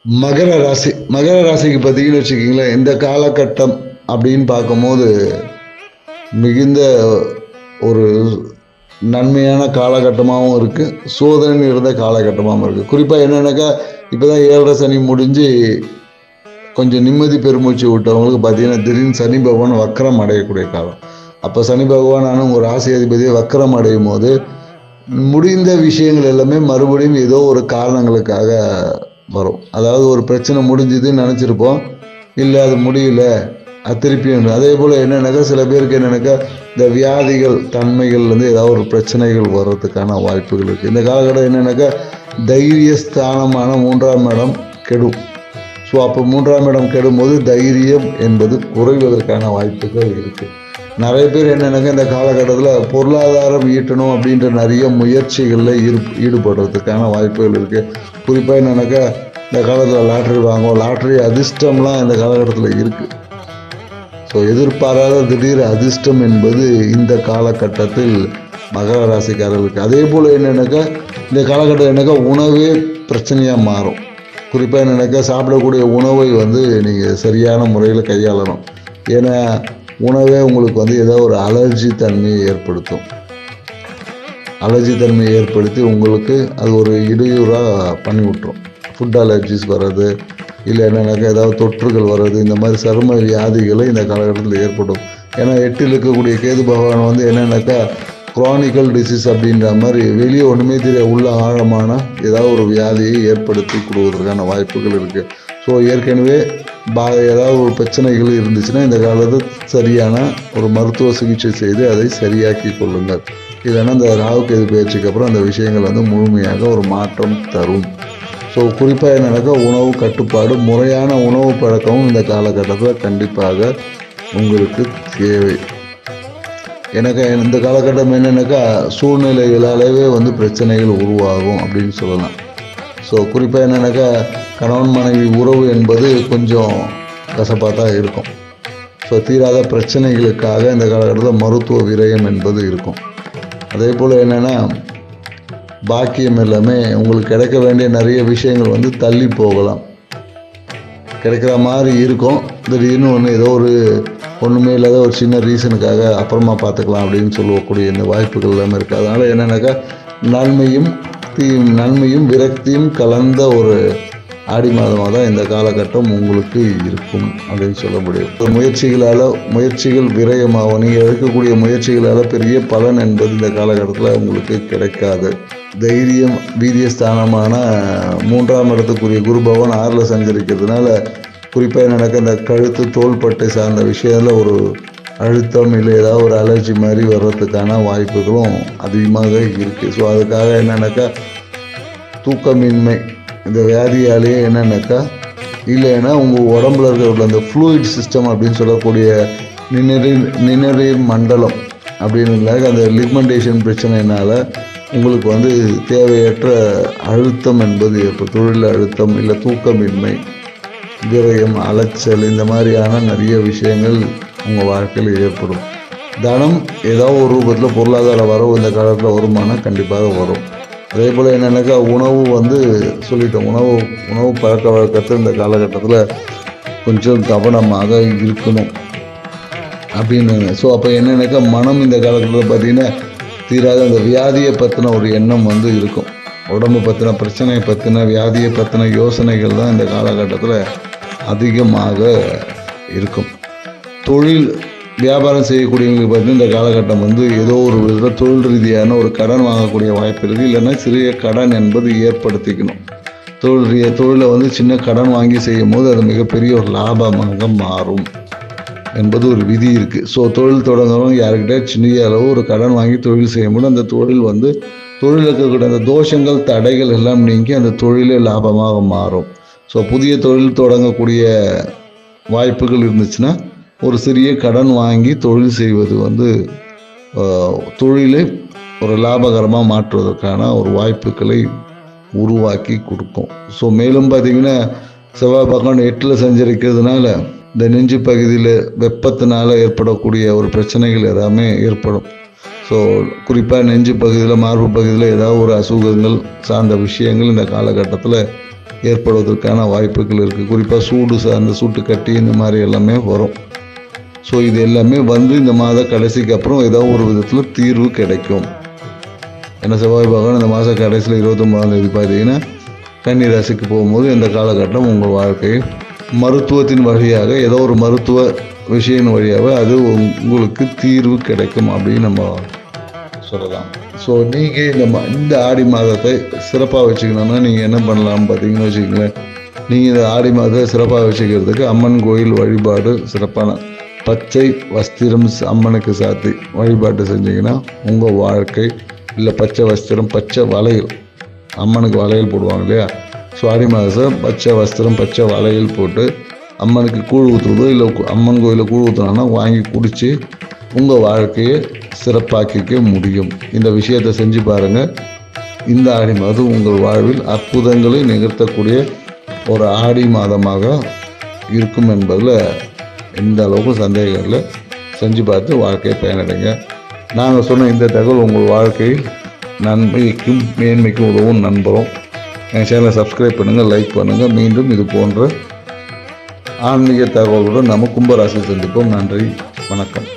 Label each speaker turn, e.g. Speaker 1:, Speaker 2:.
Speaker 1: மகர ராசிக்கு பார்த்தீங்கன்னு வச்சுக்கிங்களேன், இந்த காலகட்டம் அப்படின்னு பார்க்கும்போது மிகுந்த ஒரு நன்மையான காலகட்டமாகவும் இருக்குது, சோதனை இருந்த காலகட்டமாகவும் இருக்குது. குறிப்பாக என்னென்னாக்கா, இப்போ தான் 7.5 சனி முடிஞ்சு கொஞ்சம் நிம்மதி பெருமூச்சு விட்டவங்களுக்கு பார்த்தீங்கன்னா, திடீர்னு சனி பகவான் வக்கரம் அடையக்கூடிய காலம். அப்போ சனி பகவானான உங்கள் ராசி அதிபதியை வக்கரம் அடையும் போது முடிந்த விஷயங்கள் எல்லாமே மறுபடியும் ஏதோ ஒரு காரணங்களுக்காக வரும். அதாவது ஒரு பிரச்சனை முடிஞ்சுதுன்னு நினச்சிருப்போம், இல்லை அது முடியல, அது திருப்பியும். அதே போல் என்னென்னாக்கா, சில பேருக்கு என்னென்னாக்கா இந்த வியாதிகள் தன்மைகள்லேருந்து ஏதாவது ஒரு பிரச்சனைகள் வர்றதுக்கான வாய்ப்புகள் இருக்குது. இந்த காலகட்டம் என்னென்னாக்கா, தைரியஸ்தானமான 3ஆம் இடம் கெடும். ஸோ அப்போ 3ஆம் இடம் கெடும்போது தைரியம் என்பது குறைவதற்கான வாய்ப்புகள் இருக்குது. நிறைய பேர் என்னென்னாக்கா, இந்த காலகட்டத்தில் பொருளாதாரம் ஈட்டணும் அப்படின்ற நிறைய முயற்சிகளில் ஈடுபடுறதுக்கான வாய்ப்புகள் இருக்குது. குறிப்பாக என்னென்னாக்கா, இந்த காலத்தில் லாட்ரி வாங்குவோம், லாட்ரி அதிர்ஷ்டம்லாம் இந்த காலகட்டத்தில் இருக்குது. ஸோ எதிர்பாராத திடீர் அதிர்ஷ்டம் என்பது இந்த காலகட்டத்தில் மகர ராசிக்காரர்களுக்கு. அதே போல் என்னென்னாக்கா, இந்த காலகட்டம் என்னக்கா உணவே பிரச்சனையாக மாறும். குறிப்பாக என்னென்னாக்கா, சாப்பிடக்கூடிய உணவை நீங்கள் சரியான முறையில் கையாளணும். ஏன்னா உணவே உங்களுக்கு ஏதோ ஒரு அலர்ஜி தன்மையை ஏற்படுத்தும். அலர்ஜி தன்மையை ஏற்படுத்தி உங்களுக்கு அது ஒரு இடையூறாக பண்ணி விட்டுரும். ஃபுட் அலர்ஜிஸ் வர்றது, இல்லை என்னென்னாக்கா ஏதாவது தொற்றுகள் வர்றது, இந்த மாதிரி சரும வியாதிகளை இந்த காலகட்டத்தில் ஏற்படும். ஏன்னா 8ல் இருக்கக்கூடிய கேது பகவான் என்னென்னாக்கா குரானிக்கல் டிசீஸ் அப்படின்ற மாதிரி வெளியே ஒன்றுமே தெரிய உள்ள ஆழமான ஏதாவது ஒரு வியாதியை ஏற்படுத்தி கொடுவதற்கான வாய்ப்புகள் இருக்குது. ஸோ ஏற்கனவே ஏதாவது ஒரு பிரச்சனைகள் இருந்துச்சுன்னா இந்த காலத்தில் சரியான ஒரு மருத்துவ சிகிச்சை செய்து அதை சரியாக்கி கொள்ளுங்கள். இல்லைன்னா இந்த ராகு கேது பயிற்சிக்கு அப்புறம் அந்த விஷயங்கள் முழுமையாக ஒரு மாற்றம் தரும். ஸோ குறிப்பாக என்னென்னாக்கா, உணவு கட்டுப்பாடு, முறையான உணவு பழக்கமும் இந்த காலகட்டத்தில் கண்டிப்பாக உங்களுக்கு தேவை. எனக்கு இந்த காலகட்டம் என்னென்னாக்கா, சூழ்நிலைகளாலேயே பிரச்சனைகள் உருவாகும் அப்படின்னு சொல்லலாம். ஸோ குறிப்பாக என்னென்னாக்கா, கணவன் மனைவி உறவு என்பது கொஞ்சம் கசப்பாக தான் இருக்கும். ஸோ தீராத பிரச்சனைகளுக்காக இந்த காலகட்டத்தில் மருத்துவ விரயம் என்பது இருக்கும். அதே போல் என்னென்னா, பாக்கியம் எல்லாமே உங்களுக்கு கிடைக்க வேண்டிய நிறைய விஷயங்கள் தள்ளி போகலாம். கிடைக்கிற மாதிரி இருக்கும், திடீர்னு ஏதோ ஒரு ஒன்றுமே இல்லாத ஒரு சின்ன ரீசனுக்காக அப்புறமா பார்த்துக்கலாம் அப்படின்னு சொல்லக்கூடிய இந்த வாய்ப்புகள் எல்லாமே இருக்குது. அதனால் என்னென்னாக்கா, நன்மையும் விரக்தியும் கலந்த ஒரு ஆடி மாதமாக தான் இந்த காலகட்டம் உங்களுக்கு இருக்கும் அப்படின்னு சொல்ல முடியும். முயற்சிகள் விரயமாகும். நீங்கள் எடுக்கக்கூடிய முயற்சிகளால் பெரிய பலன் என்பது இந்த காலகட்டத்தில் உங்களுக்கு கிடைக்காது. தைரியம் வீரியஸ்தானமான 3ஆம் இடத்துக்குரிய குரு பகவான் 6ல் சஞ்சரிக்கிறதுனால குறிப்பாக என்னென்னாக்கா, இந்த கழுத்து தோள்பட்டை சார்ந்த விஷயத்தில் ஒரு அழுத்தம் இல்லை ஏதாவது ஒரு அலர்ஜி மாதிரி வர்றதுக்கான வாய்ப்புகளும் அதிகமாக இருக்குது. ஸோ அதுக்காக என்னென்னாக்கா, தூக்கமின்மை இந்த வியாதியாலேயே என்னென்னாக்கா, இல்லைன்னா உங்கள் உடம்புல இருக்கிற அந்த ஃப்ளூயிட் சிஸ்டம் அப்படின்னு சொல்லக்கூடிய நிணநீர் மண்டலம் அப்படின்னு அந்த லிக்மெண்டேஷன் பிரச்சனையினால் உங்களுக்கு தேவையற்ற அழுத்தம் என்பது ஏற்படும். தொழில் அழுத்தம் இல்லை தூக்கமின்மை, விரயம், அலைச்சல், இந்த மாதிரியான நிறைய விஷயங்கள் உங்கள் வாழ்க்கையில் ஏற்படும். தனம் ஏதாவது ஒரு ரூபத்தில் பொருளாதார வரவு இந்த காலத்தில் வருமானம் கண்டிப்பாக வரும். அதே போல் என்னென்னாக்கா, உணவு சொல்லிட்டோம், உணவு பழக்க வழக்கத்தை இந்த காலகட்டத்தில் கொஞ்சம் கவனமாக இருக்கணும் அப்படின்னு. ஸோ அப்போ என்னென்னாக்கா, மனம் இந்த காலகட்டத்தில் பார்த்திங்கன்னா தீராத அந்த வியாதியை பற்றின ஒரு எண்ணம் இருக்கும். உடம்பு பற்றின பிரச்சனையை பற்றின வியாதியை பற்றின யோசனைகள் தான் இந்த காலகட்டத்தில் அதிகமாக இருக்கும். தொழில் வியாபாரம் செய்யக்கூடியவங்களுக்கு பார்த்தீங்கன்னா இந்த காலகட்டம் ஏதோ ஒரு விதத்தில் தொழில் ரீதியான ஒரு கடன் வாங்கக்கூடிய வாய்ப்பு இருக்குது. இல்லைன்னா சிறிய கடன் என்பது ஏற்படுத்திக்கணும். தொழிலை சின்ன கடன் வாங்கி செய்யும் போது அது மிகப்பெரிய ஒரு லாபமாக மாறும் என்பது ஒரு விதி இருக்குது. ஸோ தொழில் தொடங்குறவங்க யாருக்கிட்டே சின்ன அளவு ஒரு கடன் வாங்கி தொழில் செய்யும்போது அந்த தொழில் தொழில் இருக்கக்கூடிய அந்த தோஷங்கள் தடைகள் எல்லாம் நீங்கி அந்த தொழிலே லாபமாக மாறும். ஸோ புதிய தொழில் தொடங்கக்கூடிய வாய்ப்புகள் இருந்துச்சுன்னா ஒரு சிறிய கடன் வாங்கி தொழில் செய்வது தொழிலை ஒரு லாபகரமாக மாற்றுவதற்கான ஒரு வாய்ப்புகளை உருவாக்கி கொடுக்கும். ஸோ மேலும் பார்த்திங்கன்னா, செவ்வாய் பகவான் 8ல் சஞ்சரிக்கிறதுனால இந்த நெஞ்சு பகுதியில் வெப்பத்தினால ஏற்படக்கூடிய ஒரு பிரச்சனைகள் எல்லாமே ஏற்படும். ஸோ குறிப்பாக நெஞ்சு பகுதியில் மார்பு பகுதியில் ஏதாவது ஒரு அசுகங்கள் சார்ந்த விஷயங்கள் இந்த காலகட்டத்தில் ஏற்படுவதற்கான வாய்ப்புகள் இருக்குது. குறிப்பாக சூடு சார்ந்த சூட்டு கட்டி இந்த மாதிரி எல்லாமே வரும். ஸோ இது எல்லாமே வந்து இந்த மாத கடைசிக்கு அப்புறம் ஏதோ ஒரு விதத்தில் தீர்வு கிடைக்கும். ஏன்னா செவ்வாய் பகவான் இந்த மாத கடைசியில் 29ஆம் தேதி பார்த்தீங்கன்னா கன்னி ராசிக்கு போகும்போது இந்த காலகட்டம் உங்கள் வாழ்க்கையில் மருத்துவத்தின் வழியாக ஏதோ ஒரு மருத்துவ விஷயம் வழியாக அது உங்களுக்கு தீர்வு கிடைக்கும் அப்படின்னு நம்ம சொல்லலாம். ஸோ நீங்கள் இந்த ஆடி மாதத்தை சிறப்பாக வச்சுக்கணுன்னா நீங்கள் என்ன பண்ணலாம்னு பார்த்தீங்கன்னு வச்சுக்கங்களேன். நீங்கள் இந்த ஆடி மாதத்தை சிறப்பாக வச்சுக்கிறதுக்கு அம்மன் கோயில் வழிபாடு சிறப்பான பச்சை வஸ்திரம் அம்மனுக்கு சாத்தி வழிபாட்டு செஞ்சிங்கன்னா உங்கள் வாழ்க்கை இல்லை பச்சை வஸ்திரம் பச்சை வளையல் அம்மனுக்கு வளையல் போடுவாங்க இல்லையா. ஸோ ஆடி மாதம் பச்சை வஸ்திரம் பச்சை வளையல் போட்டு அம்மனுக்கு கூழ் ஊற்றுறதோ இல்லை அம்மன் கோயிலில் கூழ் ஊற்றுனாங்கன்னா வாங்கி குடித்து உங்கள் வாழ்க்கையை சிறப்பாக்கிக்க முடியும். இந்த விஷயத்தை செஞ்சு பாருங்கள். இந்த ஆடி மாதம் உங்கள் வாழ்வில் அற்புதங்களை நிகழ்த்தக்கூடிய ஒரு ஆடி மாதமாக இருக்கும் என்பதில் எந்த அளவுக்கு சந்தேகம் இல்லை. செஞ்சு பார்த்து வாழ்க்கையை பயனடைங்க. நாங்கள் சொன்ன இந்த தகவல் உங்கள் வாழ்க்கையில் நன்மைக்கும் மேன்மைக்கும் உதவும் நண்பரும். என் சேனலை சப்ஸ்கிரைப் பண்ணுங்கள், லைக் பண்ணுங்கள். மீண்டும் இது போன்ற ஆன்மீக தகவலுடன் நம்ம கும்பராசி சந்திப்போம். நன்றி, வணக்கம்.